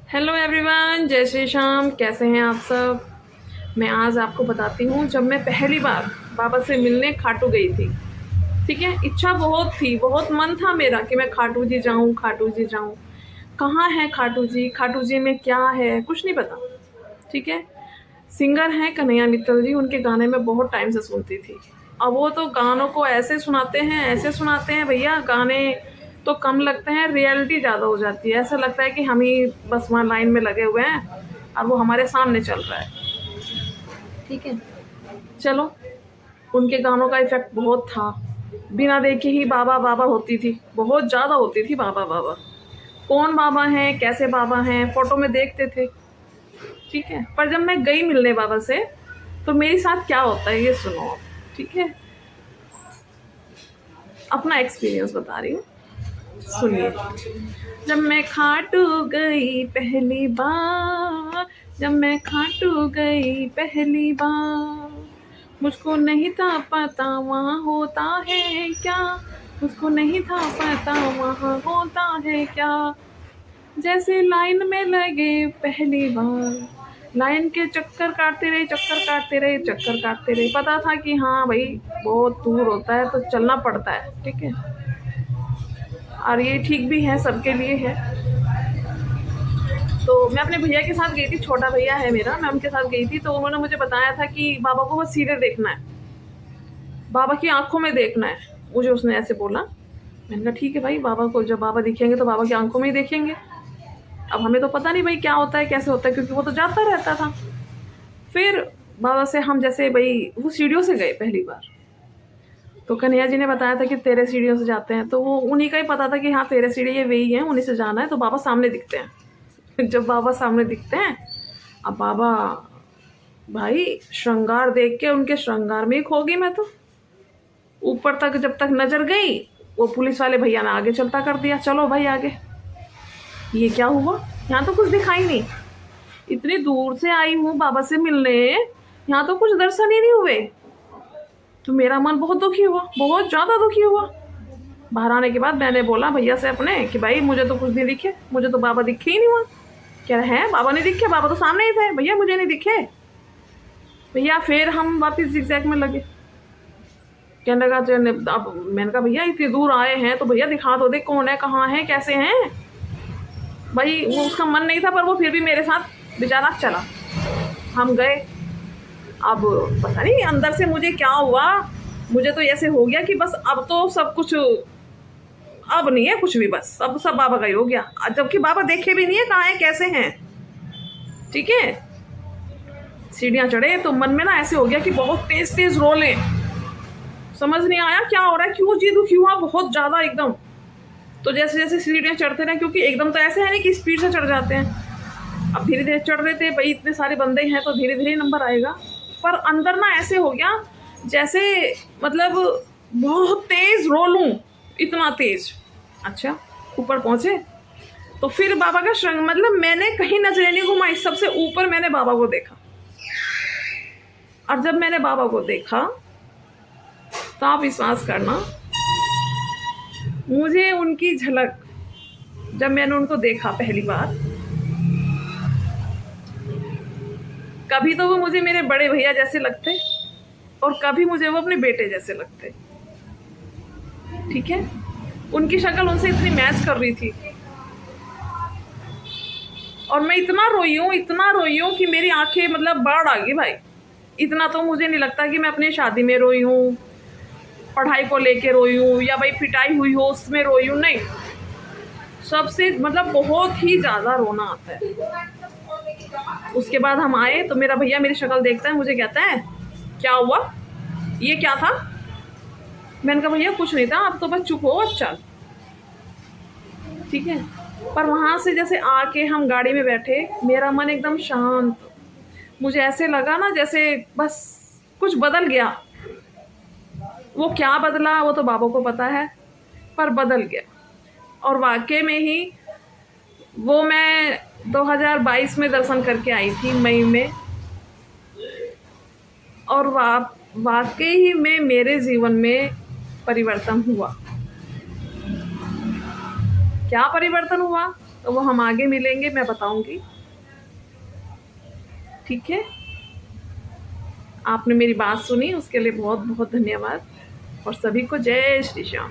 Hello everyone, जय श्री श्याम। कैसे हैं आप सब। मैं आज आपको बताती हूँ जब मैं पहली बार बाबा से मिलने खाटू गई थी। ठीक है, इच्छा बहुत थी, बहुत मन था मेरा कि मैं खाटू जी जाऊँ, खाटू जी जाऊँ। कहाँ है खाटू जी, खाटू जी में क्या है, कुछ नहीं पता। ठीक है, सिंगर हैं कन्हैया मित्तल जी, उनके गाने में बहुत टाइम से सुनती थी। अब वो तो गानों को ऐसे सुनाते हैं, ऐसे सुनाते हैं भैया, गाने तो कम लगते हैं, रियलिटी ज़्यादा हो जाती है। ऐसा लगता है कि हम ही बस वहाँ लाइन में लगे हुए हैं और वो हमारे सामने चल रहा है। ठीक है, चलो, उनके गानों का इफेक्ट बहुत था। बिना देखे ही बाबा बाबा होती थी, बहुत ज़्यादा होती थी बाबा बाबा। कौन बाबा हैं, कैसे बाबा हैं, फोटो में देखते थे। ठीक है, पर जब मैं गई मिलने बाबा से तो मेरे साथ क्या होता है ये सुनो आप। ठीक है, अपना एक्सपीरियंस बता रही हूँ, सुनिए। जब मैं खाटू गई पहली बार, जब मैं खाटू गई पहली बार, मुझको नहीं था पता वहाँ होता है क्या, मुझको नहीं था पता वहाँ होता है क्या। जैसे लाइन में लगे पहली बार, लाइन के चक्कर काटते रहे, चक्कर काटते रहे, चक्कर काटते रहे। पता था कि हाँ भाई बहुत दूर होता है तो चलना पड़ता है। ठीक है, और ये ठीक भी है, सबके लिए है। तो मैं अपने भैया के साथ गई थी, छोटा भैया है मेरा, मैं उनके साथ गई थी। तो उन्होंने मुझे बताया था कि बाबा को बस सीधे देखना है, बाबा की आंखों में देखना है। मुझे उसने ऐसे बोला। मैंने कहा ठीक है भाई, बाबा को जब बाबा दिखेंगे तो बाबा की आंखों में ही देखेंगे। अब हमें तो पता नहीं भाई क्या होता है, कैसे होता है, क्योंकि वो तो जाता रहता था। फिर बाबा से हम जैसे भाई वो सीढ़ियों से गए पहली बार, तो कन्हैया जी ने बताया था कि तेरे सीढ़ियों से जाते हैं। तो वो उन्हीं का ही पता था कि हाँ तेरे सीढ़ी ये वही है, उन्हीं से जाना है। तो बाबा सामने दिखते हैं। जब बाबा सामने दिखते हैं, अब बाबा भाई श्रृंगार देख के उनके श्रृंगार में ही खो गई मैं तो। ऊपर तक जब तक नजर गई, वो पुलिस वाले भैया ने आगे चलता कर दिया, चलो भाई आगे। ये क्या हुआ, यहाँ तो कुछ दिखाई नहीं। इतनी दूर से आई हूँ बाबा से मिलने, यहाँ तो कुछ दर्शन ही नहीं हुए। तो मेरा मन बहुत दुखी हुआ, बहुत ज्यादा दुखी हुआ। बाहर आने के बाद मैंने बोला भैया से अपने कि भाई मुझे तो कुछ नहीं दिखे, मुझे तो बाबा दिखे ही नहीं वहाँ। क्या है, बाबा नहीं दिखे, बाबा तो सामने ही थे भैया, मुझे नहीं दिखे भैया। फिर हम वापस जिगजैग में लगे। कहने लगा अब मैंने कहा भैया इतनी दूर आए हैं तो भैया दिखा दो, देख कौन है, कहाँ है, कैसे हैं। भाई वो उसका मन नहीं था, पर वो फिर भी मेरे साथ बेचारा चला। हम गए। अब पता नहीं अंदर से मुझे क्या हुआ, मुझे तो ऐसे हो गया कि बस अब तो सब कुछ, अब नहीं है कुछ भी, बस अब सब बाबा का ही हो गया। जबकि बाबा देखे भी नहीं है कहाँ है, कैसे हैं। ठीक है, सीढ़ियाँ चढ़े तो मन में ना ऐसे हो गया कि बहुत तेज तेज रोले। समझ नहीं आया क्या हो रहा है, क्यों जी दुखी हुआ बहुत ज्यादा एकदम। तो जैसे जैसे सीढ़ियाँ चढ़ते रहे, क्योंकि एकदम तो ऐसे है नहीं कि स्पीड से चढ़ जाते हैं, अब धीरे धीरे चढ़ रहे थे भाई, इतने सारे बंदे हैं तो धीरे धीरे नंबर आएगा। पर अंदर ना ऐसे हो गया जैसे, मतलब बहुत तेज रोलूं, इतना तेज। अच्छा, ऊपर पहुंचे तो फिर बाबा का श्रृंग, मतलब मैंने कहीं नजरें नहीं घुमाई, सबसे ऊपर मैंने बाबा को देखा। और जब मैंने बाबा को देखा तो आप विश्वास करना, मुझे उनकी झलक, जब मैंने उनको देखा पहली बार, कभी तो वो मुझे मेरे बड़े भैया जैसे लगते और कभी मुझे वो अपने बेटे जैसे लगते। ठीक है, उनकी शक्ल उनसे इतनी मैच कर रही थी। और मैं इतना रोई हूँ, इतना रोई हूँ कि मेरी आंखें मतलब बाढ़ आ गई भाई। इतना तो मुझे नहीं लगता कि मैं अपनी शादी में रोई हूँ, पढ़ाई को लेके रोई हूँ, या भाई पिटाई हुई हो उसमें रोई हूँ, नहीं। सबसे मतलब बहुत ही ज़्यादा रोना आता है। उसके बाद हम आए तो मेरा भैया मेरी शक्ल देखता है, मुझे कहता है क्या हुआ, ये क्या था। मैंने कहा भैया कुछ नहीं था, अब तो बस चुप हो चल। ठीक है, पर वहाँ से जैसे आके हम गाड़ी में बैठे, मेरा मन एकदम शांत। मुझे ऐसे लगा ना जैसे बस कुछ बदल गया। वो क्या बदला वो तो बाबा को पता है, पर बदल गया। और वाकई में ही वो मैं 2022 में दर्शन करके आई थी, मई में। और वाकई ही में मेरे जीवन में परिवर्तन हुआ। क्या परिवर्तन हुआ, तो वो हम आगे मिलेंगे, मैं बताऊंगी। ठीक है, आपने मेरी बात सुनी उसके लिए बहुत बहुत धन्यवाद, और सभी को जय श्री श्याम।